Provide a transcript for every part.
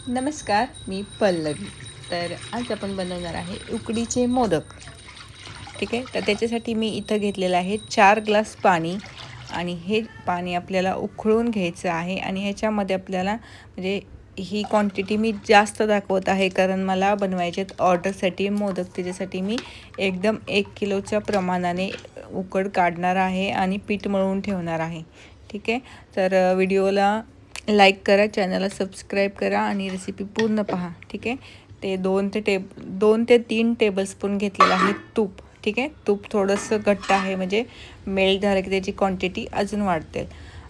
नमस्कार, मी पल्लवी. तर आज आपण बनवणार आहे उकडीचे मोदक. ठीक आहे. तर त्याच्यासाठी मी इथं घेतलेलं आहे 4 ग्लास पाणी आणि हे पाणी आपल्याला उकळून घ्यायचं आहे आणि ह्याच्यामध्ये आपल्याला म्हणजे ही क्वांटिटी मी जास्त दाखवत आहे कारण मला बनवायचे आहेत ऑर्डरसाठी मोदक. त्याच्यासाठी मी एकदम 1 किलोच्या प्रमाणाने उकड काढणार आहे आणि पीठ मळून ठेवणार आहे. ठीक आहे. तर व्हिडिओला लाईक करा, चॅनलला सबस्क्राईब करा आणि रेसिपी पूर्ण पहा. ठीक आहे. ते 2 ते 3 टेबलस्पून घेतलेलं आहे तूप. ठीक आहे. तूप थोडंसं घट्ट आहे म्हणजे मेल्ट झालं की त्याची क्वांटिटी अजून वाढते.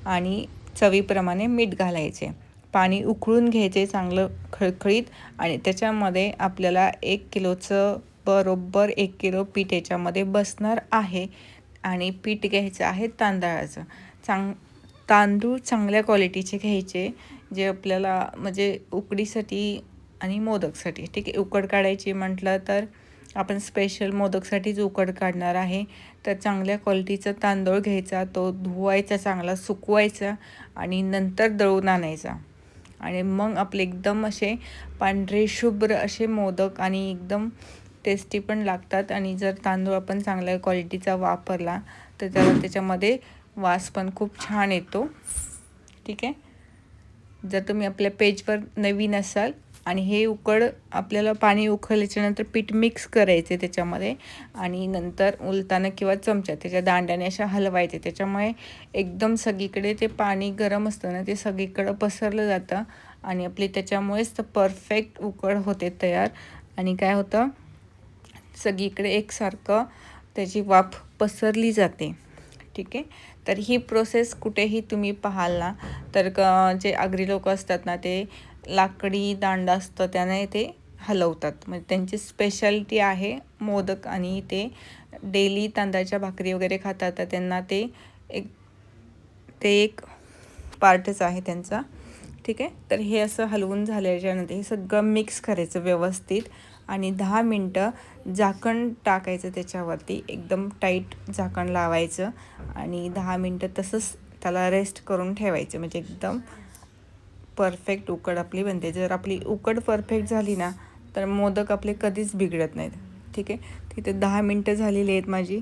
आणि चवीप्रमाणे मीठ घालायचे. पाणी उकळून घ्यायचे चांगलं खळखळीत आणि त्याच्यामध्ये आपल्याला 1 किलोचं बरोबर 1 किलो पीठ याच्यामध्ये बसणार आहे. आणि पीठ घ्यायचं आहे तांदळाचं. तांदूळ चांगल्या क्वालिटीचे घ्यायचे जे आपल्याला म्हणजे उकडीसाठी आणि मोदकसाठी. ठीक आहे. उकड काढायची म्हटलं तर आपण स्पेशल मोदकसाठीच उकड काढणार आहे. तर चांगल्या क्वालिटीचा तांदूळ घ्यायचा, तो धुवायचा, चांगला सुकवायचा आणि नंतर दळून आणायचा. आणि मग आपले एकदम असे पांढरे शुभ्र असे मोदक आणि एकदम टेस्टी पण लागतात. आणि जर तांदूळ आपण चांगल्या क्वालिटीचा वापरला तर त्याच्यामध्ये वास पण खूप छान येतो. ठीक आहे. जर तुम्ही आपल्या पेजवर नवीन असाल आणि हे आपल्याला पाणी उकळल्याच्यानंतर पीठ मिक्स करायचे त्याच्यामध्ये आणि नंतर उलताना किंवा चमचा त्याच्या दांड्याने अशा हलवायचे. त्याच्यामुळे एकदम सगळीकडे ते पाणी गरम असतं ना, ते सगळीकडं पसरलं जातं आणि आपली त्याच्यामुळेच तर परफेक्ट उकड होते तयार. आणि काय होतं, सगळीकडे एकसारखं त्याची वाफ पसरली जाते. ठीक आहे. तर ही प्रोसेस कुठेही तुम्ही पाहाल ना तर जे आगरी लोक असतात ना, ते लाकडी दांडा असतं त्याने ते हलवतात. म्हणजे त्यांची स्पेशालिटी आहे मोदक आणि ते डेली तांदळाच्या भाकरी वगैरे खातात. तर त्यांना ते एक पार्टच आहे त्यांचा. ठीक आहे. तर हे असं हलवून झाल्याच्यानंतर हे सगळं मिक्स करायचं व्यवस्थित आणि 10 मिनटं झाकण टाकायचं त्याच्यावरती. एकदम टाईट झाकण लावायचं आणि 10 मिनटं तसंच त्याला रेस्ट करून ठेवायचं. म्हणजे एकदम परफेक्ट उकड आपली बनते. जर आपली उकड परफेक्ट झाली ना तर मोदक आपले कधीच बिघडत नाहीत. ठीक आहे. तिथे 10 मिनटं झालेली आहेत माझी.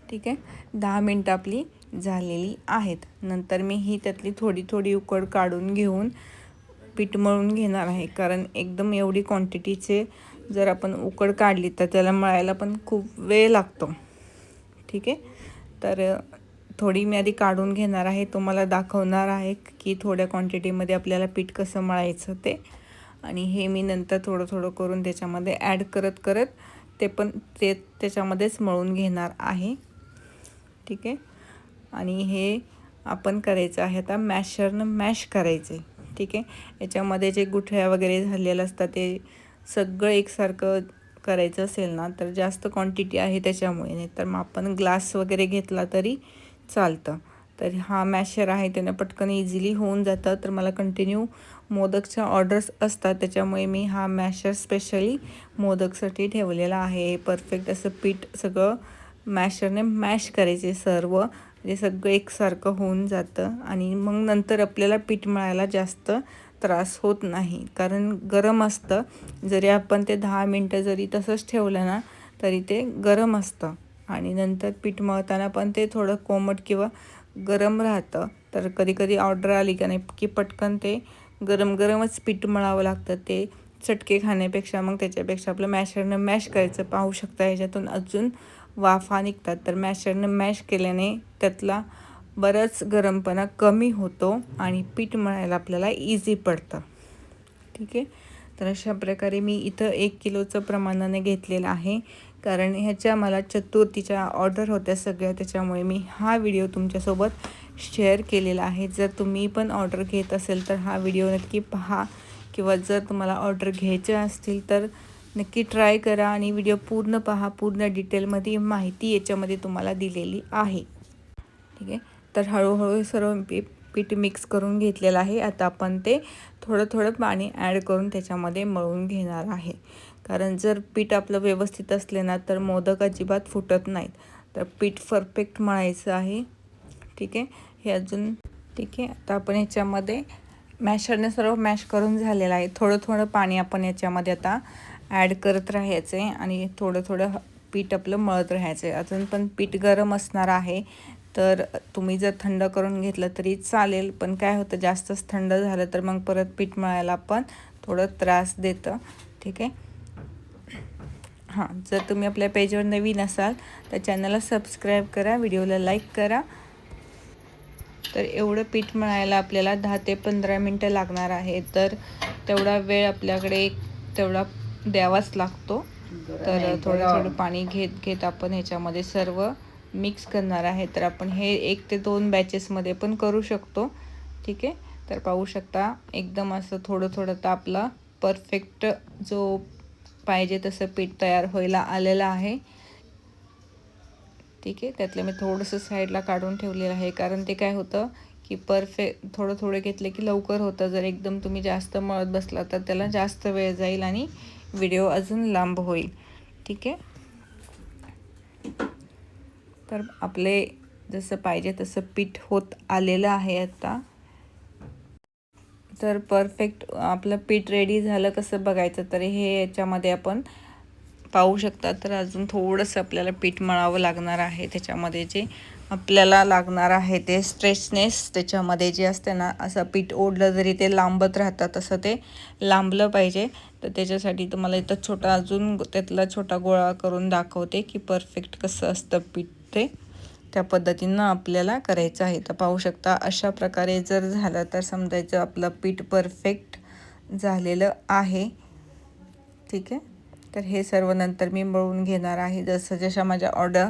ठीक आहे. 10 मिनटं आपली झालेली आहेत. नंतर मी ही त्यातली थोडी थोडी उकड काढून घेऊन पीठ मळून घेणार आहे. कारण एकदम एवढी क्वांटिटीचे जर आपण उकड काढली तर त्याला मळायला पण खूप वेळ लागतो. ठीक आहे. तर थोडी मी आधी काढून घेणार आहे, तुम्हाला दाखवणार आहे की थोड्या क्वांटिटीमध्ये आपल्याला पीठ कसं मळायचं ते. आणि हे मी नंतर थोडं थोडं करून त्याच्यामध्ये ॲड करत करत ते त्याच्यामध्येच मळून घेणार आहे. ठीक आहे. आणि हे आपण करायचं आहे आता मॅशरनं मॅश करायचे. ठीक आहे. याच्यामध्ये जे गुठळ्या वगैरे झालेलं असतात ते सगळं एकसारखं करायचं असेल ना तर जास्त क्वांटिटी आहे त्याच्यामुळे, नाही तर मग आपण ग्लास वगैरे घेतला तरी चालतं. तर हा मॅशर आहे त्यानं पटकन इझिली होऊन जातं. तर मला कंटिन्यू मोदकच्या ऑर्डर्स असतात त्याच्यामुळे मी हा मॅशर स्पेशली मोदकसाठी ठेवलेला आहे. परफेक्ट असं पीठ सगळं मॅशरने मॅश करायचे सर्व, म्हणजे सगळं एकसारखं होऊन जातं. आणि मग नंतर आपल्याला पीठ मळायला जास्त त्रास होत नाही कारण गरम असतं. जरी आपण ते 10 मिनटं जरी तसंच ठेवलं ना तरी ते गरम असतं आणि नंतर पीठ मळताना पण ते थोडं कोमट किंवा गरम राहतं. तर कधी कधी ऑर्डर आली का नाही की पटकन ते गरम गरमच पीठ मळावं लागतं. ते चटके खाण्यापेक्षा मग त्याच्यापेक्षा आपलं मॅशरनं मॅश करायचं. पाहू शकता ह्याच्यातून अजून वाफा निघतात. तर मॅशरनं मॅश केल्याने त्यातला बराच गरमपणा कमी होतो आणि पीठ मळायला आपल्याला इझी पडतं. ठीक आहे. तर अशा प्रकारे मी इथं 1 किलोचं प्रमाणाने घेतलेलं आहे कारण ह्याच्या मला चतुर्थीच्या ऑर्डर होत्या सगळ्या, त्याच्यामुळे मी हा व्हिडिओ तुमच्यासोबत शेअर केलेला आहे. जर तुम्ही पण ऑर्डर घेत असेल तर हा व्हिडिओ नक्की पहा किंवा जर तुम्हाला ऑर्डर घ्यायच्या असतील तर नक्की ट्राय करा आणि व्हिडिओ पूर्ण पहा. पूर्ण डिटेलमध्ये माहिती याच्यामध्ये तुम्हाला दिलेली आहे. ठीक आहे. तर हळूहळू सर्व पीठ मिक्स करून घेतलेलं आहे. आता आपण ते थोडं थोडं पाणी ॲड करून त्याच्यामध्ये मळून घेणार आहे. कारण जर पीठ आपलं व्यवस्थित असले ना तर मोदक अजिबात फुटत नाहीत. तर पीठ परफेक्ट मळायचं आहे. ठीक आहे. हे अजून ठीक आहे. आता आपण ह्याच्यामध्ये मॅशरने सर्व मॅश करून झालेलं आहे. थोडं थोडं पाणी आपण याच्यामध्ये आता ॲड करत राहायचं आहे आणि थोडं थोडं पीठ आपलं मळत राहायचं आहे. अजून पण पीठ गरम असणार आहे, तर तुम्ही जर थंड करून घेतलं तरी चालेल. पण काय होतं, जास्तच थंड झालं तर मग परत पीठ मळायला पण थोडं त्रास देतं. ठीक आहे. हां, जर तुम्ही आपल्या पेजवर नवीन असाल तर चॅनलला सबस्क्राईब करा, व्हिडिओला लाईक करा. तर एवढं पीठ मळायला आपल्याला 10 ते 15 मिनटं लागणार आहे. तर तेवढा वेळ आपल्याकडे तेवढा द्यावाच लागतो. तर थोडं थोडं पाणी घेत घेत आपण ह्याच्यामध्ये सर्व मिक्स करणार आहे. तर आपण हे 1 ते 2 बॅचेसमध्ये पण करू शकतो. ठीक आहे. तर पाहू शकता एकदम असं थोडं थोडं तर आपला परफेक्ट जो पाहिजे तसं पीठ तयार व्हायला आलेलं आहे. ठीक आहे. त्यातलं मी थोडंसं साईडला काढून ठेवलेलं आहे, कारण ते काय होतं की थोडं थोडं घेतलं की लवकर होतं. जर एकदम तुम्ही जास्त मळत बसला तर त्याला जास्त वेळ जाईल आणि व्हिडिओ अजून लांब होईल. ठीक आहे. तर आपले जसं पाहिजे तसं पीठ होत आलेलं आहे आता. तर परफेक्ट आपलं पीठ रेडी झालं कसं बघायचं, तर हे याच्यामध्ये आपण पाहू शकता. तर अजून थोडंसं आपल्याला पीठ मळावं लागणार आहे. त्याच्यामध्ये जे आपल्याला लागणार आहे ते स्ट्रेचनेस त्याच्यामध्ये जे असते ना, असं पीठ ओढलं जरी ते लांबत राहतं, तसं ते लांबलं पाहिजे. तर त्याच्यासाठी तुम्हाला इथं छोटा अजून त्यातला छोटा गोळा करून दाखवते की परफेक्ट कसं असतं पीठ ते. त्या पद्धतीनं आपल्याला करायचं आहे. तर पाहू शकता अशा प्रकारे जर झालं तर समजायचं आपलं पीठ परफेक्ट झालेलं आहे. ठीक आहे. तर हे सर्व नंतर मी मळून घेणार आहे. जसं जशा माझ्या ऑर्डर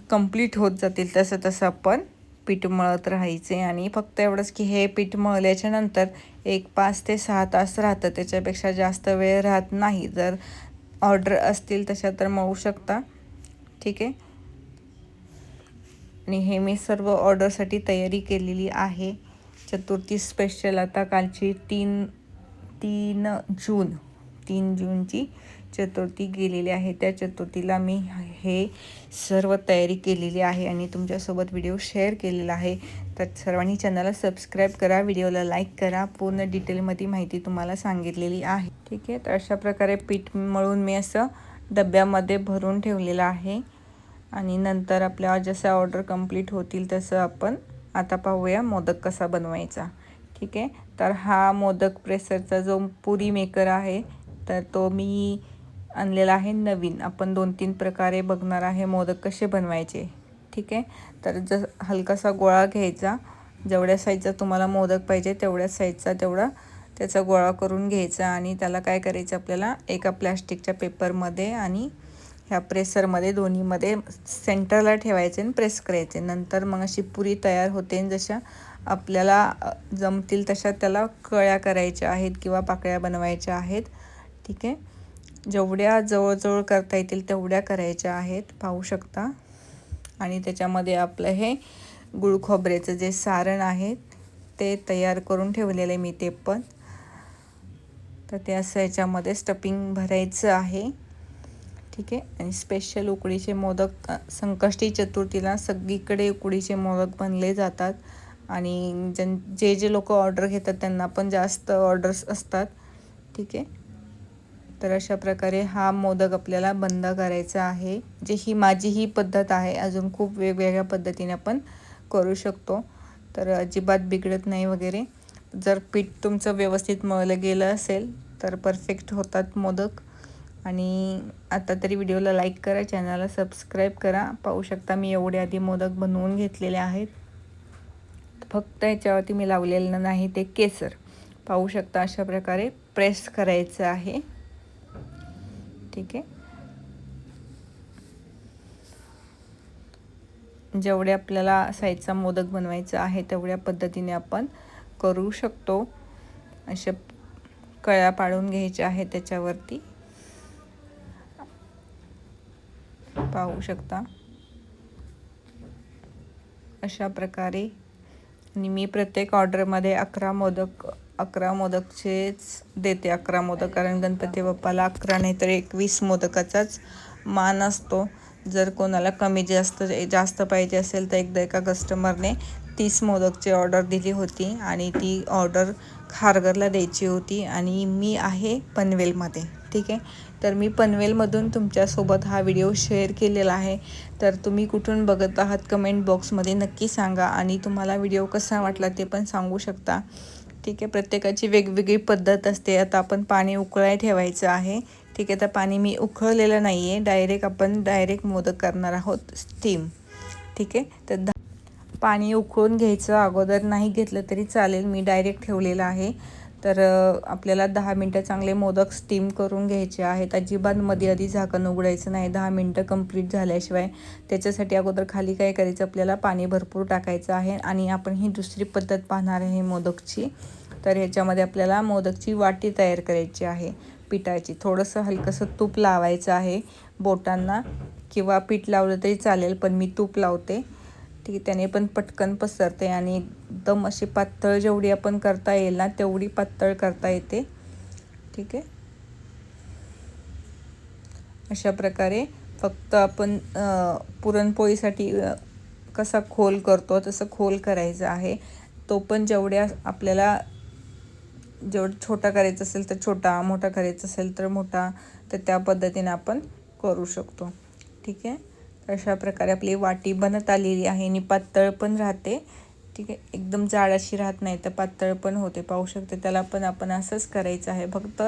कंप्लीट होत जातील तसं तसं आपण पीठ मळत राहायचे. आणि फक्त एवढंच की हे पीठ मळल्याच्या नंतर एक 5 ते 6 तास राहतं, त्याच्यापेक्षा जास्त वेळ राहत नाही. जर ऑर्डर असतील तशा तर मळू शकता. ठीक आहे. आणि हे मी सर्व ऑर्डरसाठी तयारी केलेली आहे. चतुर्थी स्पेशल आता कालची 3 जूनची चतुर्थी गेलेली आहे. त्या चतुर्थीला मी हे सर्व तयारी केलेली आहे आणि तुमच्यासोबत व्हिडिओ शेअर केलेला आहे. तर सर्वांनी चॅनलला सबस्क्राईब करा, व्हिडिओला लाईक करा. पूर्ण डिटेलमध्ये माहिती तुम्हाला सांगितलेली आहे. ठीक आहे. तर अशा प्रकारे पीठ मळून मी असं डब्यामध्ये भरून ठेवलेलं आहे. आणि नंतर आपल्या जसं ऑर्डर कंप्लीट होतील तसं आपण आता पाहूया मोदक कसा बनवायचा. ठीक आहे. तर हा मोदक प्रेसरचा जो पुरी मेकर आहे, तर तो मी आणलेला आहे नवीन. आपण 2-3 प्रकारे बघणार आहे मोदक कसे बनवायचे. ठीक आहे. तर हलकासा गोळा घ्यायचा, जेवढ्या साईजचा तुम्हाला मोदक पाहिजे तेवढ्या साईजचा त्याचा गोळा करून घ्यायचा. आणि त्याला काय करायचं, आपल्याला एका प्लॅस्टिकच्या पेपरमध्ये आणि ह्या प्रेसरमध्ये दोन्हीमध्ये सेंटरला ठेवायचे आणि प्रेस करायचे. नंतर मग अशी पुरी तयार होते. जशा आपल्याला जमतील तशा त्याला कळ्या करायच्या आहेत किंवा पाकळ्या बनवायच्या आहेत. ठीक आहे. जेवढ्या जवळजवळ करता येतील तेवढ्या करायच्या आहेत, पाहू शकता. आणि त्याच्यामध्ये आपलं हे गुळ खोबऱ्याचं जे सारण आहे ते तयार करून ठेवलेलं आहे मी ते पण. तर ते असं याच्यामध्ये स्टफिंग भरायचं आहे. ठीक आहे. आणि स्पेशल उकडीचे मोदक संकष्टी चतुर्थीला सगळीकडे उकडीचे मोदक बनले जातात. आणि जे लोक ऑर्डर घेतात त्यांना पण जास्त ऑर्डर्स असतात. ठीक आहे. तर अशा प्रकारे हा मोदक आपल्याला बंद करायचा आहे. ही माझी पद्धत आहे. अजून खूप वेगवेगळ्या पद्धतीने आपण करू शकतो. तर अजिबात बिघडत नाही वगैरे. जर पीठ तुमचं व्यवस्थित मळलं गेलं असेल तर परफेक्ट होतात मोदक. आणि आता तरी व्हिडिओला लाईक करा, चॅनलला सबस्क्राईब करा. पाहू शकता मी एवढे आधी मोदक बनवून घेतलेले आहेत. फक्त याच्यावरती मी लावलेलं नाही ते केसर. पाहू शकता अशा प्रकारे प्रेस करायचं आहे. ठीक आहे. जेवढे आपल्याला साईजचा मोदक बनवायचा आहे तेवढ्या पद्धतीने आपण करू शकतो. अशा कळ्या पाडून घ्यायच्या आहेत त्याच्यावरती, पाहू शकता अशा प्रकारे. आणि मी प्रत्येक ऑर्डरमध्ये 11 मोदकचेच देते. 11 मोदक, कारण गणपती बाप्पाला 11 नाही तर 21 मोदकाचाच मान असतो. जर कोणाला कमी जास्त पाहिजे असेल तर एका कस्टमरने 30 मोदकची ऑर्डर दिली होती आणि ती ऑर्डर खारघरला द्यायची होती आणि मी आहे पनवेलमध्ये. ठीक आहे, तर मी पनवेलमधून तुमच्यासोबत हा व्हिडिओ शेअर केलेला आहे. तर तुम्ही कुठून बघत आहात कमेंट बॉक्समध्ये नक्की सांगा आणि तुम्हाला व्हिडिओ कसा वाटला ते पण सांगू शकता. ठीक आहे, प्रत्येकाची वेगवेगळी पद्धत असते. आता आपण पाणी उकळायला ठेवायचं आहे. ठीक आहे, तर पाणी मी उकळलेलं नाही आहे, आपण डायरेक्ट मोदक करणार आहोत स्टीम. ठीक आहे, तर पाणी उकळून घ्यायचं अगोदर नाही घेतलं तरी चालेल, मी डायरेक्ट ठेवलेलं आहे. तर आपल्याला 10 मिनटं चांगले मोदक स्टीम करून घ्यायचे आहेत. अजिबात मध्ये आधी झाकण उघडायचं नाही 10 मिनटं कंप्लीट झाल्याशिवाय. त्याच्यासाठी अगोदर खाली काय करायचं, आपल्याला पाणी भरपूर टाकायचं आहे. आणि आपण ही दुसरी पद्धत पाहणार आहे मोदकची. तर ह्याच्यामध्ये आपल्याला मोदकची वाटी तयार करायची आहे पिठाची. थोडंसं हलकंसं तूप लावायचं आहे बोटांना, किंवा पीठ लावलं तरी चालेल, पण मी तूप लावते. ठीक आहे, त्याने पण पटकन पसरते आणि एकदम अशी पातळ जेवढी आपण करता येईल ना तेवढी पातळ करता येते. ठीक आहे, अशा प्रकारे फक्त आपण पुरणपोळीसाठी कसा खोल करतो तसं खोल करायचं आहे. तो पण जेवढ्या आपल्याला जेवढं छोटा करायचा असेल तर छोटा, मोठा करायचा असेल तर मोठा, तर त्या पद्धतीने आपण करू शकतो. ठीक आहे, अशा प्रकारे आपली वाटी बनत आलेली आहे आणि पातळ पण राहते. ठीक आहे, एकदम जाड अशी राहत नाही तर पातळ पण होते, पाहू शकते. त्याला पण आपण असंच करायचं आहे. फक्त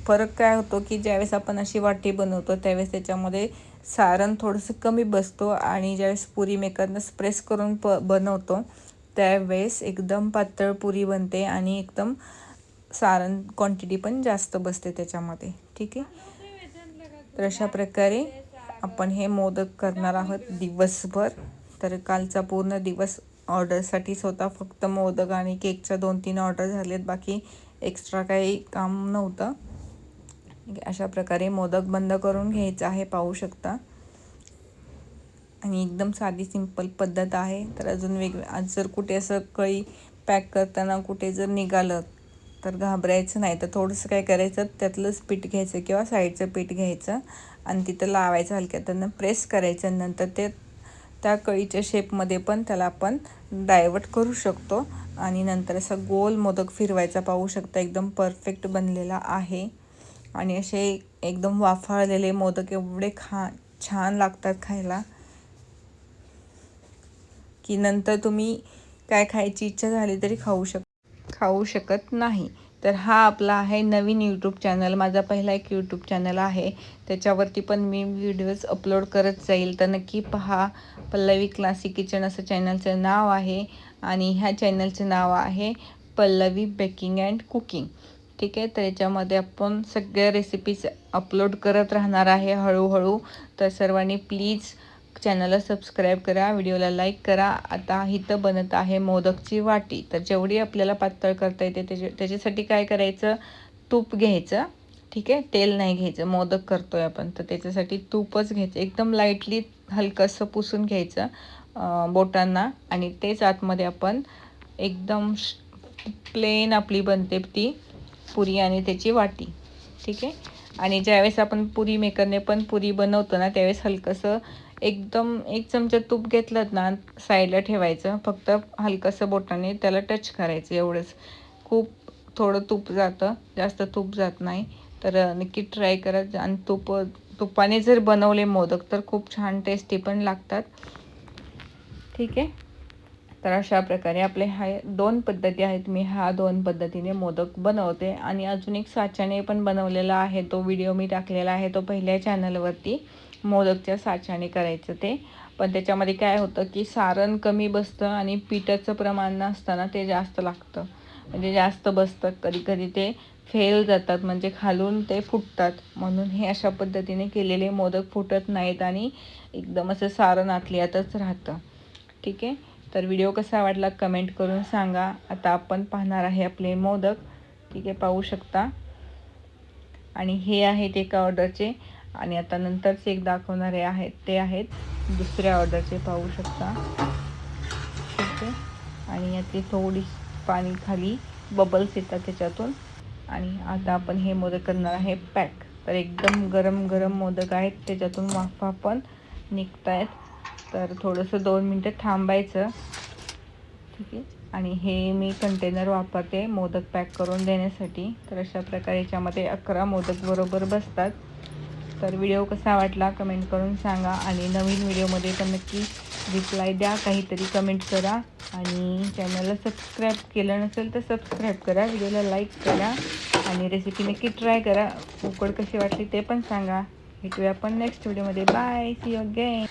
फरक काय होतो की ज्यावेळेस आपण अशी वाटी बनवतो त्यावेळेस त्याच्यामध्ये सारण थोडंसं कमी बसतो आणि ज्यावेळेस पुरी मेकरनं प्रेस करून बनवतो त्यावेळेस एकदम पातळ पुरी बनते आणि एकदम सारण क्वांटिटी पण जास्त बसते त्याच्यामध्ये. ठीक आहे, तर अशा प्रकारे आपण हे मोदक करणार आहोत दिवसभर. तर कालचा पूर्ण दिवस ऑर्डरसाठीच होता, फक्त मोदक आणि केकच्या 2-3 ऑर्डर झालेत, बाकी एक्स्ट्रा काही काम नव्हतं. अशा प्रकारे मोदक बंद करून घ्यायचं आहे, पाहू शकता. आणि एकदम साधी सिंपल पद्धत आहे. तर अजून आज जर कुठे असं कळी पॅक करताना कुठे जर निघालं तर घाबरायचं नाही. तर थोडंसं काय करायचं, त्यातलंच पीठ घ्यायचं किंवा साईडचं पीठ घ्यायचं आणि तिथं लावायचं हलक्या, त्यांना प्रेस करायचं. नंतर ते त्या कळीच्या शेपमध्ये पण त्याला आपण डायवर्ट करू शकतो आणि नंतर असं गोल मोदक फिरवायचा, पाहू शकता. एकदम परफेक्ट बनलेला आहे आणि असे एकदम वाफाळलेले मोदक एवढे छान लागतात खायला की नंतर तुम्ही काय खायची इच्छा झाली तरी खाऊ शकत नाही. तर हा आपला आहे नवीन यूट्यूब चॅनल, माझा पहिला एक यूट्यूब चॅनल आहे. त्याच्यावरती पण मी व्हिडिओज अपलोड करत जाईल, तर नक्की पहा. पल्लवी क्लासिक किचन असं चॅनलचं नाव आहे आणि ह्या चॅनलचं नाव आहे पल्लवी बेकिंग अँड कुकिंग. ठीक आहे, तर याच्यामध्ये आपण सगळ्या रेसिपीज अपलोड करत राहणार आहे हळूहळू. तर सर्वांनी प्लीज चॅनलला सबस्क्राईब करा, व्हिडिओला लाईक करा. आता इथं बनत आहे मोदकची वाटी. तर जेवढी आपल्याला पातळ करता येते त्याच्यासाठी काय करायचं, तूप घ्यायचं. ठीक आहे, तेल नाही घ्यायचं, मोदक करतोय आपण तर त्याच्यासाठी तूपच घ्यायचं. एकदम लाईटली हलकंसं पुसून घ्यायचं बोटांना आणि तेच आतमध्ये आपण एकदम प्लेन आपली बनते ती पुरी आणि त्याची वाटी. ठीक आहे, आणि ज्यावेळेस आपण पुरी मेकरने पण पुरी बनवतो ना त्यावेळेस हलकंसं एकदम 1 चमचा तूप घेतलं ना साईडला ठेवायचं, फक्त हलकंसं बोटाने त्याला टच करायचं, एवढंच. खूप थोडं तूप जातं, जास्त तूप जात नाही. तर नक्की ट्राय करा. आणि तुपाने जर बनवले मोदक तर खूप छान टेस्टी पण लागतात. ठीक आहे, तर अशा प्रकारे आपले हा 2 पद्धती आहेत. मी 2 पद्धतीने मोदक बनवते आणि अजून एक साच्याने पण बनवलेला आहे, तो व्हिडिओ मी टाकलेला आहे, तो पहिल्या चॅनलवरती. मोदकच्या साच्याने करायचं ते, पण त्याच्यामध्ये काय होतं की सारण कमी बसतं आणि पिठाचं प्रमाण नसताना ते जास्त लागतं, म्हणजे जास्त बसतं. कधी कधी ते फेल जातात, म्हणजे खालून ते फुटतात. म्हणून हे अशा पद्धतीने केलेले मोदक फुटत नाहीत आणि एकदम असं सारण आतल्यातच राहतं. ठीक आहे, तर व्हिडिओ कसा वाटला कमेंट करून सांगा. आता आपण पाहणार आहे आपले मोदक. ठीक आहे, पाहू शकता. आणि हे आहेत एका ऑर्डरचे आणि आता नंतरचे एक दाखवणारे आहेत ते आहेत दुसऱ्या ऑर्डरचे, पाहू शकता. ठीक आहे, आणि यातली थोडी पाणी खाली बबल्स येतात त्याच्यातून. आणि आता आपण हे मोदक करणार आहे पॅक. तर एकदम गरम गरम मोदक आहेत, त्याच्यातून वाफा पण निघत आहेत. तर थोडंसं 2 मिनटं थांबायचं ठीक आहे. आणि हे मी कंटेनर वापरते मोदक पॅक करून देण्यासाठी. तर अशा प्रकारे याच्यामध्ये 11 मोदक बरोबर बसतात. तर व्हिडिओ कसा वाटला कमेंट करून सांगा आणि नवीन व्हिडिओमध्ये पण नक्की रिप्लाय द्या, काहीतरी कमेंट करा आणि चॅनलला सबस्क्राईब केलं नसेल तर सबस्क्राईब करा, व्हिडिओला लाईक करा आणि रेसिपी नक्की ट्राय करा. उकड कशी वाटली ते पण सांगा. भेटूया आपण नेक्स्ट व्हिडिओमध्ये. Bye, see you again.